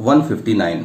159।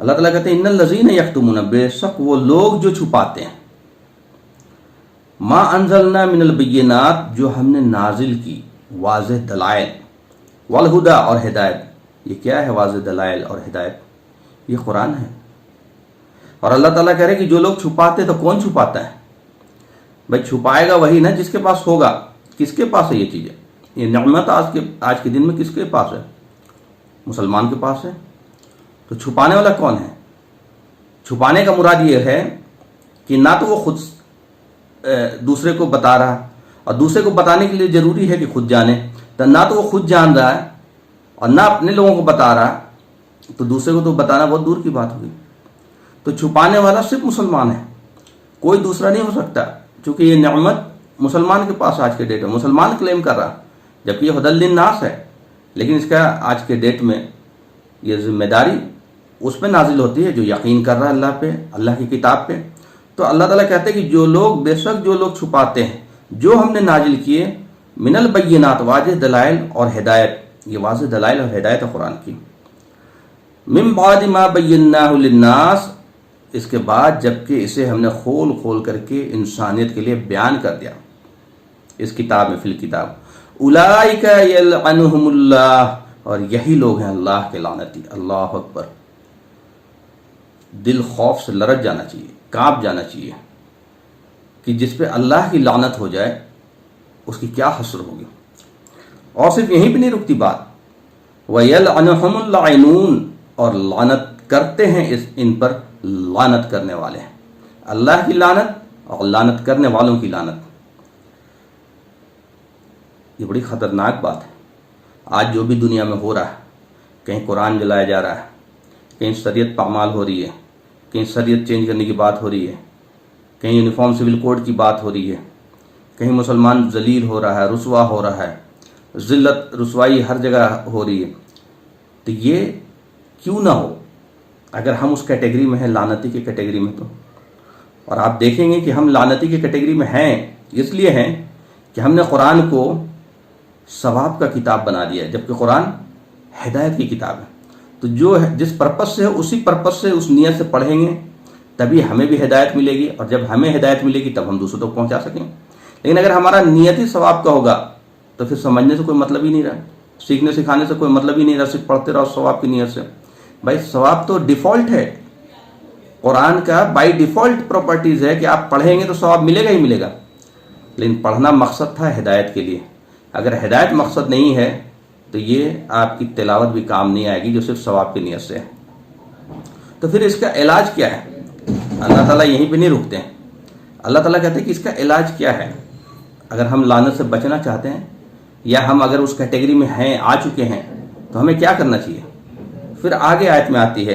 اللہ تعالیٰ کہتے ہیں ان الذین یکتمون، بے شک وہ لوگ جو چھپاتے ہیں، ما انزلنا من البینات، جو ہم نے نازل کی واضح دلائل، والہدی اور ہدایت۔ یہ کیا ہے واضح دلائل اور ہدایت؟ یہ قرآن ہے۔ اور اللہ تعالیٰ کہہ رہے کہ جو لوگ چھپاتے، تو کون چھپاتا ہے؟ بھائی چھپائے گا وہی نا جس کے پاس ہوگا۔ کس کے پاس ہے یہ چیزیں؟ یہ نعمت آج کے دن میں کس کے پاس ہے؟ مسلمان کے پاس ہے۔ تو چھپانے والا کون ہے؟ چھپانے کا مراد یہ ہے کہ نہ تو وہ خود دوسرے کو بتا رہا، اور دوسرے کو بتانے کے لیے ضروری ہے کہ خود جانے، تو نہ تو وہ خود جان رہا ہے اور نہ اپنے لوگوں کو بتا رہا، تو دوسرے کو تو بتانا بہت دور کی بات ہوگی۔ تو چھپانے والا صرف مسلمان ہے، کوئی دوسرا نہیں ہو سکتا، چونکہ یہ نعمت مسلمان کے پاس آج کے ڈیٹ میں مسلمان کلیم کر رہا، جبکہ یہ ہدی للناس ہے، لیکن اس کا آج کے ڈیٹ میں یہ ذمہ داری اس پہ نازل ہوتی ہے جو یقین کر رہا ہے اللہ پہ، اللہ کی کتاب پہ۔ تو اللہ تعالیٰ کہتے ہیں کہ جو لوگ، بے شک جو لوگ چھپاتے ہیں جو ہم نے نازل کیے، من البینات، واضح دلائل اور ہدایت، یہ واضح دلائل اور ہدایت ہے قرآن کی، من بعد ما بیناہ للناس، اس کے بعد جبکہ اسے ہم نے کھول کھول کر کے انسانیت کے لیے بیان کر دیا اس کتاب میں، فی الکتاب، اولئک یلعنہم اللہ، اور یہی لوگ ہیں اللہ کے لعنتی۔ اللہ اکبر، دل خوف سے لرز جانا چاہیے، کانپ جانا چاہیے کہ جس پہ اللہ کی لعنت ہو جائے اس کی کیا حسر ہوگی۔ اور صرف یہیں پہ نہیں رکتی بات، وَيَلْعَنُهُمُ اللاعنون، اور لعنت کرتے ہیں ان پر لعنت کرنے والے ہیں، اللہ کی لعنت اور لعنت کرنے والوں کی لعنت۔ یہ بڑی خطرناک بات ہے۔ آج جو بھی دنیا میں ہو رہا ہے، کہیں قرآن جلایا جا رہا ہے، کہیں شریعت پامال ہو رہی ہے، کہیں شریعت چینج کرنے کی بات ہو رہی ہے، کہیں یونیفارم سول کوڈ کی بات ہو رہی ہے، کہیں مسلمان ذلیل ہو رہا ہے، رسوا ہو رہا ہے، ذلت رسوائی ہر جگہ ہو رہی ہے، تو یہ کیوں نہ ہو اگر ہم اس کیٹیگری میں ہیں، لعنتی کی کیٹیگری میں؟ تو اور آپ دیکھیں گے کہ ہم لعنتی کی کیٹیگری میں ہیں، اس لیے ہیں کہ ہم نے قرآن کو ثواب کا کتاب بنا دیا ہے، جبکہ قرآن ہدایت کی کتاب ہے۔ تو جو جس پرپس سے ہے، اسی پرپس سے، اس نیت سے پڑھیں گے تبھی ہمیں بھی ہدایت ملے گی، اور جب ہمیں ہدایت ملے گی تب ہم دوسروں تک پہنچا سکیں۔ لیکن اگر ہمارا نیت ہی ثواب کا ہوگا تو پھر سمجھنے سے کوئی مطلب ہی نہیں رہا، سیکھنے سکھانے سے کوئی مطلب ہی نہیں رہا، صرف پڑھتے رہو ثواب کی نیت سے۔ بھائی ثواب تو ڈیفالٹ ہے، قرآن کا بائی ڈیفالٹ پراپرٹیز ہے کہ آپ پڑھیں گے تو ثواب ملے گا ہی ملے گا، لیکن پڑھنا مقصد تھا ہدایت کے لیے۔ اگر ہدایت مقصد نہیں ہے تو یہ آپ کی تلاوت بھی کام نہیں آئے گی جو صرف ثواب کی نیت سے ہے۔ تو پھر اس کا علاج کیا ہے؟ اللہ تعالیٰ یہیں پہ نہیں رکتے ہیں، اللہ تعالیٰ کہتے ہیں کہ اس کا علاج کیا ہے۔ اگر ہم لعنت سے بچنا چاہتے ہیں، یا ہم اگر اس کیٹیگری میں ہیں، آ چکے ہیں، تو ہمیں کیا کرنا چاہیے؟ پھر آگے آیت میں آتی ہے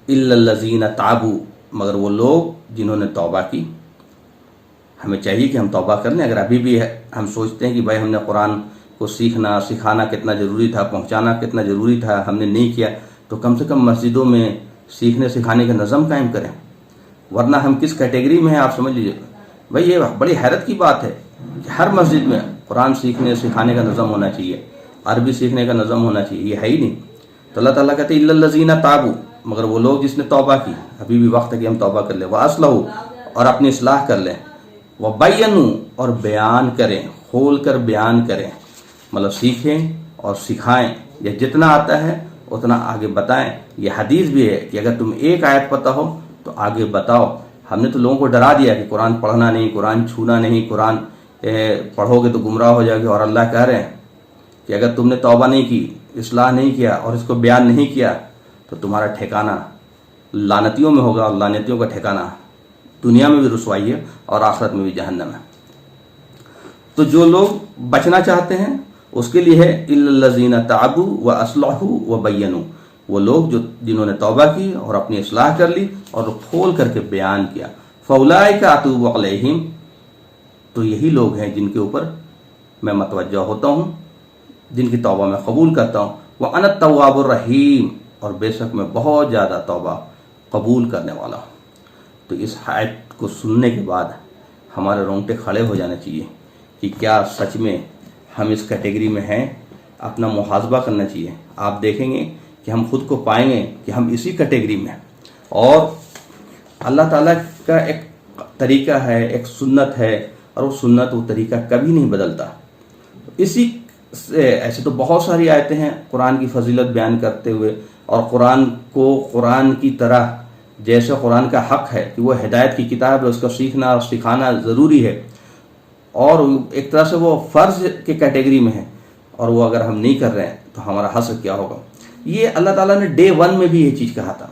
الا الذین تابوا، مگر وہ لوگ جنہوں نے توبہ کی۔ ہمیں چاہیے کہ ہم توبہ کر لیں۔ اگر ابھی بھی ہم سوچتے ہیں کہ بھائی ہم نے قرآن کو سیکھنا سکھانا کتنا ضروری تھا، پہنچانا کتنا ضروری تھا، ہم نے نہیں کیا، تو کم سے کم مسجدوں میں سیکھنے سکھانے کا نظم قائم کریں، ورنہ ہم کس کیٹیگری میں ہیں آپ سمجھ لیجیے۔ بھائی یہ بڑی حیرت کی بات ہے کہ ہر مسجد میں قرآن سیکھنے سکھانے کا نظم ہونا چاہیے، عربی سیکھنے کا نظم ہونا چاہیے، یہ ہے ہی نہیں۔ تو اللہ تعالیٰ کہتے ہیں الا الذین تابوا، مگر وہ لوگ جس نے توبہ کی، ابھی بھی وقت ہے کہ ہم توبہ کر لیں، واصلحوا، اور اپنی اصلاح کر لیں، وبینوا، اور بیان کریں، کھول کر بیان کریں، مطلب سیکھیں اور سکھائیں، یا جتنا آتا ہے اتنا آگے بتائیں۔ یہ حدیث بھی ہے کہ اگر تم ایک آیت پتہ ہو تو آگے بتاؤ۔ ہم نے تو لوگوں کو ڈرا دیا کہ قرآن پڑھنا نہیں، قرآن چھونا نہیں، قرآن پڑھو گے تو گمراہ ہو جاؤ گے، اور اللہ کہہ رہے ہیں کہ اگر تم نے توبہ نہیں کی، اصلاح نہیں کیا اور اس کو بیان نہیں کیا تو تمہارا ٹھکانہ لعنتیوں میں ہوگا، اور لعنتیوں کا ٹھکانہ دنیا میں بھی رسوائی ہے اور آخرت میں بھی جہنم ہے۔ تو جو لوگ بچنا چاہتے ہیں اس کے لیے ہے الا الذین تابوا واصلحوا وبینوا، وہ لوگ جنہوں نے توبہ کی اور اپنی اصلاح کر لی اور کھول کر کے بیان کیا، فاولئک اتوب علیہم، تو یہی لوگ ہیں جن کے اوپر میں متوجہ ہوتا ہوں، جن کی توبہ میں قبول کرتا ہوں، وَأَنَا التَّوَّابُ الرَّحِيمُ، اور بے شک میں بہت زیادہ توبہ قبول کرنے والا ہوں۔ تو اس آیت کو سننے کے بعد ہمارے رونگٹے کھڑے ہو جانے چاہیے کہ کیا سچ میں ہم اس کیٹیگری میں ہیں، اپنا محاسبہ کرنا چاہیے۔ آپ دیکھیں گے کہ ہم خود کو پائیں گے کہ ہم اسی کیٹیگری میں ہیں. اور اللہ تعالیٰ کا ایک طریقہ ہے، ایک سنت ہے، اور وہ سنت وہ طریقہ کبھی نہیں بدلتا. اسی ایسے تو بہت ساری آیتیں ہیں قرآن کی فضیلت بیان کرتے ہوئے، اور قرآن کو قرآن کی طرح جیسے قرآن کا حق ہے کہ وہ ہدایت کی کتاب ہے، اس کو سیکھنا اور سکھانا ضروری ہے، اور ایک طرح سے وہ فرض کے کیٹیگری میں ہے، اور وہ اگر ہم نہیں کر رہے ہیں تو ہمارا حسر کیا ہوگا. یہ اللہ تعالیٰ نے ڈے 1 میں بھی یہ چیز کہا تھا.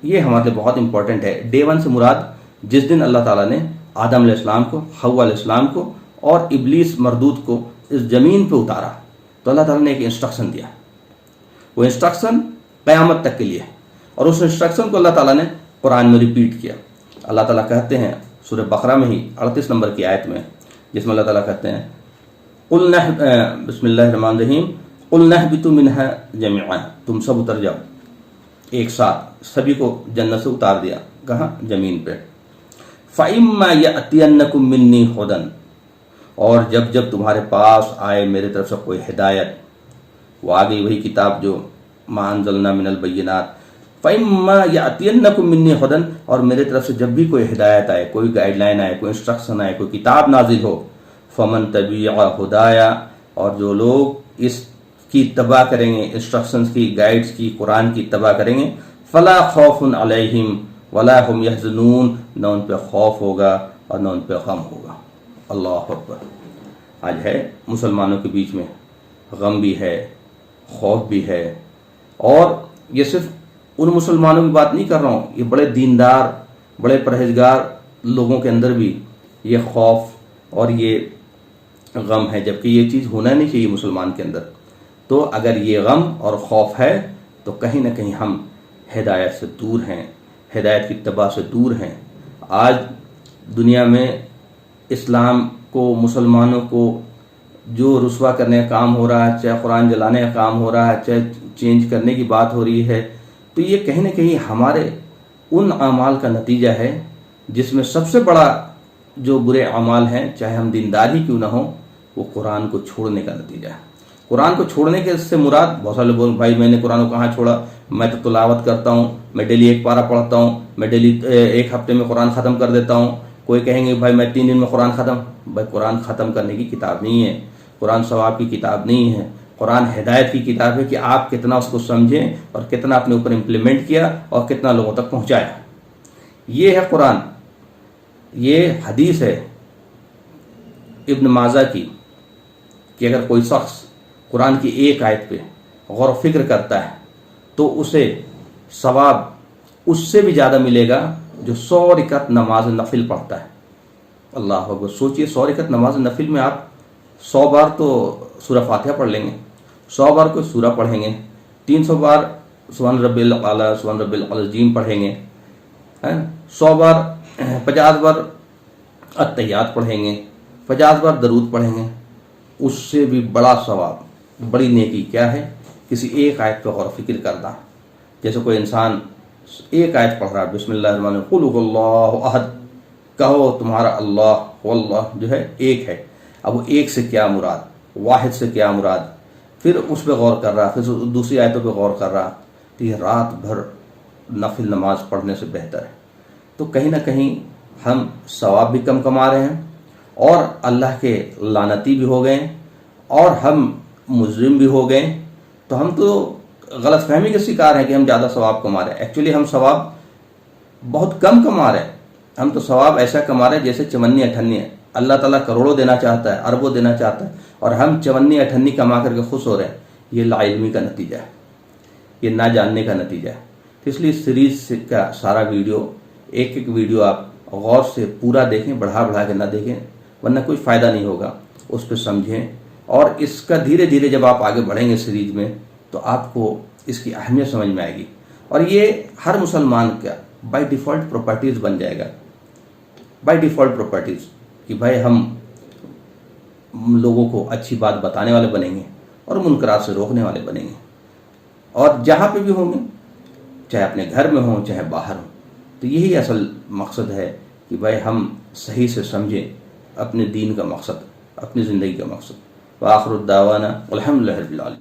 یہ ہمارے لیے بہت امپورٹنٹ ہے. ڈے 1 سے مراد جس دن اللہ تعالیٰ نے آدم علیہ السلام کو، حوا علیہ السلام کو اور ابلیس مردود کو اس زمین پہ اتارا، تو اللہ تعالیٰ نے ایک انسٹرکشن دیا. وہ انسٹرکشن قیامت تک کے لیے ہے، اور اس انسٹرکشن کو اللہ تعالیٰ نے قرآن میں ریپیٹ کیا. اللہ تعالیٰ کہتے ہیں سورہ بقرہ میں ہی 38 نمبر کی آیت میں، جس میں اللہ تعالیٰ کہتے ہیں بسم اللہ الرحمن الرحیم قُلْ نَهْبِطُ مِنْهَا جَمِيعًا، تم سب اتر جاؤ ایک ساتھ. سبھی کو جنت سے اتار دیا. کہاں؟ زمین پہ. فَإِمَّا يَأْتِيَنَّكُم مِّنِّي هُدًى، اور جب جب تمہارے پاس آئے میرے طرف سے کوئی ہدایت، وہ آ گئی وہی کتاب جو مَا أَنزَلْنَا مِنَ الْبَيِّنَاتِ. فَإِمَّا يَأْتِيَنَّكُم مِّنِّي هُدًى، اور میرے طرف سے جب بھی کوئی ہدایت آئے، کوئی گائیڈ لائن آئے، کوئی انسٹرکشن آئے، کوئی کتاب نازل ہو، فَمَن تَبِعَ هُدَايَ، اور جو لوگ اس کی اتباع کریں گے، انسٹرکشنز کی، گائیڈز کی، قرآن کی اتباع کریں گے، فَلَا خَوْفٌ عَلَيْهِمْ وَلَا هُمْ يَحْزَنُونَ، نہ ان پہ خوف ہوگا اور نہ ان پہ غم ہوگا. اللہ اکبر. آج ہے مسلمانوں کے بیچ میں غم بھی ہے، خوف بھی ہے. اور یہ صرف ان مسلمانوں کی بات نہیں کر رہا ہوں، یہ بڑے دیندار، بڑے پرہیزگار لوگوں کے اندر بھی یہ خوف اور یہ غم ہے، جبکہ یہ چیز ہونا نہیں چاہیے مسلمان کے اندر. تو اگر یہ غم اور خوف ہے تو کہیں نہ کہیں ہم ہدایت سے دور ہیں، ہدایت کی اتباع سے دور ہیں. آج دنیا میں اسلام کو، مسلمانوں کو جو رسوا کرنے کا کام ہو رہا ہے، چاہے قرآن جلانے کا کام ہو رہا ہے، چاہے چینج کرنے کی بات ہو رہی ہے، تو یہ کہیں نہ کہیں ہمارے ان اعمال کا نتیجہ ہے جس میں سب سے بڑا جو برے اعمال ہیں، چاہے ہم دیندار ہی کیوں نہ ہوں، وہ قرآن کو چھوڑنے کا نتیجہ ہے. قرآن کو چھوڑنے کے سے مراد، بہت سارے لوگ بھائی میں نے قرآن کو کہاں چھوڑا، میں تو تلاوت کرتا ہوں، میں ڈیلی ایک پارہ پڑھتا ہوں، میں ڈیلی ایک ہفتے میں قرآن ختم کر دیتا ہوں. کوئی کہیں گے بھائی میں 3 دن میں قرآن ختم. بھائی قرآن ختم کرنے کی کتاب نہیں ہے، قرآن ثواب کی کتاب نہیں ہے. قرآن ہدایت کی کتاب ہے کہ آپ کتنا اس کو سمجھیں اور کتنا اپنے اوپر امپلیمنٹ کیا اور کتنا لوگوں تک پہنچایا. یہ ہے قرآن. یہ حدیث ہے ابن ماجہ کی کہ اگر کوئی شخص قرآن کی ایک آیت پہ غور و فکر کرتا ہے تو اسے ثواب اس سے بھی زیادہ ملے گا جو 100 رکعت نماز نفل پڑھتا ہے. اللہ اکبر. سوچئے 100 رکعت نماز نفل میں آپ 100 بار تو سورہ فاتحہ پڑھ لیں گے، 100 بار کوئی سورہ پڑھیں گے، 300 بار سبحان ربی الاعلیٰ، سبحان ربی العظیم پڑھیں گے، 100 بار 50 بار التحیات پڑھیں گے، 50 بار درود پڑھیں گے. اس سے بھی بڑا ثواب، بڑی نیکی کیا ہے؟ کسی ایک آیت پہ غور و فکر کرنا. جیسے کوئی انسان ایک آیت پڑھ رہا ہے، بسم اللہ الرحمن الرحیم قل هو اللہ احد، کہو تمہارا اللہ واللہ جو ہے ایک ہے. اب وہ ایک سے کیا مراد، واحد سے کیا مراد، پھر اس پہ غور کر رہا، پھر دوسری آیتوں پہ غور کر رہا. تو یہ رات بھر نفل نماز پڑھنے سے بہتر ہے. تو کہیں نہ کہیں ہم ثواب بھی کم کما رہے ہیں اور اللہ کے لعنتی بھی ہو گئے اور ہم مجرم بھی ہو گئے. تو ہم تو غلط فہمی کے شکار ہیں کہ ہم زیادہ ثواب کما رہے ہیں. ایکچولی ہم ثواب بہت کم کما رہے ہیں. ہم تو ثواب ایسا کما رہے ہیں جیسے چمنی اٹھنی ہے. اللہ تعالیٰ کروڑوں دینا چاہتا ہے، اربوں دینا چاہتا ہے، اور ہم چمنی اٹھنی کما کر کے خوش ہو رہے ہیں. یہ لا علمی کا نتیجہ ہے، یہ نہ جاننے کا نتیجہ ہے. اس لیے سیریز کا سارا ویڈیو، ایک ایک ویڈیو آپ غور سے پورا دیکھیں، بڑھا بڑھا کے نہ دیکھیں، ورنہ کوئی فائدہ نہیں ہوگا. اس پہ سمجھیں، اور اس کا دھیرے دھیرے جب آپ آگے بڑھیں گے سیریز میں تو آپ کو اس کی اہمیت سمجھ میں آئے گی. اور یہ ہر مسلمان کا بائی ڈیفالٹ پراپرٹیز بن جائے گا. بائی ڈیفالٹ پراپرٹیز کہ بھائی ہم لوگوں کو اچھی بات بتانے والے بنیں گے اور منکرات سے روکنے والے بنیں گے. اور جہاں پہ بھی ہوں گے، چاہے اپنے گھر میں ہوں چاہے باہر ہوں. تو یہی اصل مقصد ہے کہ بھائی ہم صحیح سے سمجھیں اپنے دین کا مقصد، اپنی زندگی کا مقصد. وآخر الدعوانا الحمدللہ رب العالمین.